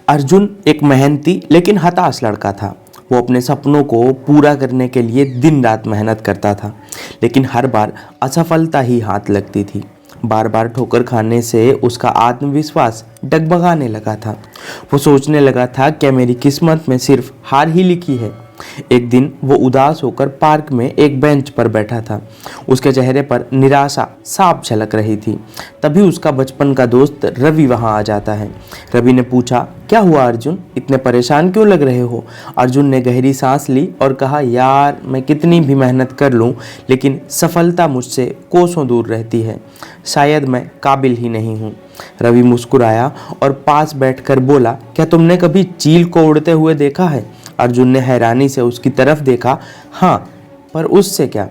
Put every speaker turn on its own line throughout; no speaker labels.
अर्जुन एक मेहनती लेकिन हताश लड़का था। वो अपने सपनों को पूरा करने के लिए दिन रात मेहनत करता था, लेकिन हर बार असफलता ही हाथ लगती थी। बार बार ठोकर खाने से उसका आत्मविश्वास डगमगाने लगा था। वो सोचने लगा था कि मेरी किस्मत में सिर्फ हार ही लिखी है। एक दिन वो उदास होकर पार्क में एक बेंच पर बैठा था। उसके चेहरे पर निराशा साफ झलक रही थी। तभी उसका बचपन का दोस्त रवि वहां आ जाता है। रवि ने पूछा, क्या हुआ अर्जुन, इतने परेशान क्यों लग रहे हो? अर्जुन ने गहरी सांस ली और कहा, यार मैं कितनी भी मेहनत कर लूं, लेकिन सफलता मुझसे कोसों दूर रहती है। शायद मैं काबिल ही नहीं हूँ। रवि मुस्कुराया और पास बैठकर बोला, क्या तुमने कभी चील को उड़ते हुए देखा है? अर्जुन ने हैरानी से उसकी तरफ देखा। हाँ, पर उससे क्या?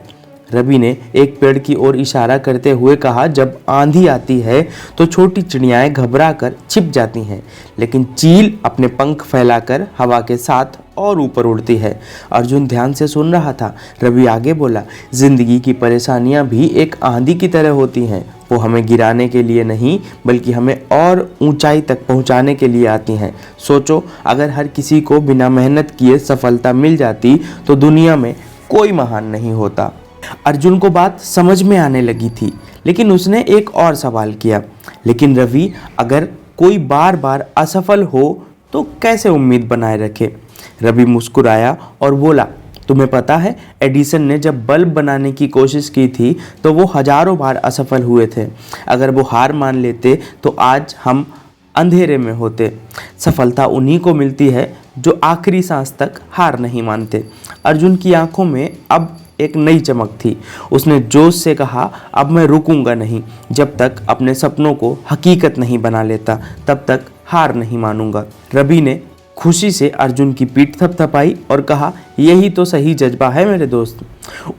रवि ने एक पेड़ की ओर इशारा करते हुए कहा, जब आंधी आती है तो छोटी चिड़ियाएं घबरा कर छिप जाती हैं, लेकिन चील अपने पंख फैलाकर हवा के साथ और ऊपर उड़ती है। अर्जुन ध्यान से सुन रहा था। रवि आगे बोला, जिंदगी की परेशानियां भी एक आंधी की तरह होती हैं। वो हमें गिराने के लिए नहीं, बल्कि हमें और ऊंचाई तक पहुंचाने के लिए आती हैं। सोचो, अगर हर किसी को बिना मेहनत किए सफलता मिल जाती तो दुनिया में कोई महान नहीं होता। अर्जुन को बात समझ में आने लगी थी, लेकिन उसने एक और सवाल किया, लेकिन रवि, अगर कोई बार बार असफल हो तो कैसे उम्मीद बनाए रखे? रवि मुस्कुराया और बोला, तुम्हें पता है, एडिसन ने जब बल्ब बनाने की कोशिश की थी तो वो हजारों बार असफल हुए थे। अगर वो हार मान लेते तो आज हम अंधेरे में होते। सफलता उन्हीं को मिलती है जो आखिरी सांस तक हार नहीं मानते। अर्जुन की आंखों में अब एक नई चमक थी। उसने जोश से कहा, अब मैं रुकूंगा नहीं, जब तक अपने सपनों को हकीकत नहीं बना लेता, तब तक हार नहीं मानूंगा। रवि ने खुशी से अर्जुन की पीठ थपथपाई और कहा, यही तो सही जज्बा है मेरे दोस्त।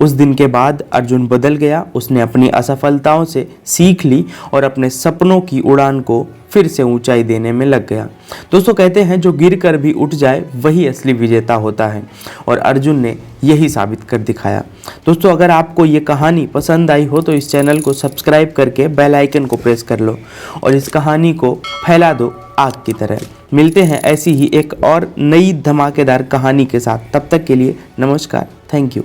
उस दिन के बाद अर्जुन बदल गया। उसने अपनी असफलताओं से सीख ली और अपने सपनों की उड़ान को फिर से ऊंचाई देने में लग गया। दोस्तों, कहते हैं जो गिर कर भी उठ जाए वही असली विजेता होता है, और अर्जुन ने यही साबित कर दिखाया। दोस्तों, अगर आपको ये कहानी पसंद आई हो तो इस चैनल को सब्सक्राइब करके बेल आइकन को प्रेस कर लो और इस कहानी को फैला दो आग की तरह। मिलते हैं ऐसी ही एक और नई धमाकेदार कहानी के साथ। तब तक के लिए नमस्कार, थैंक यू।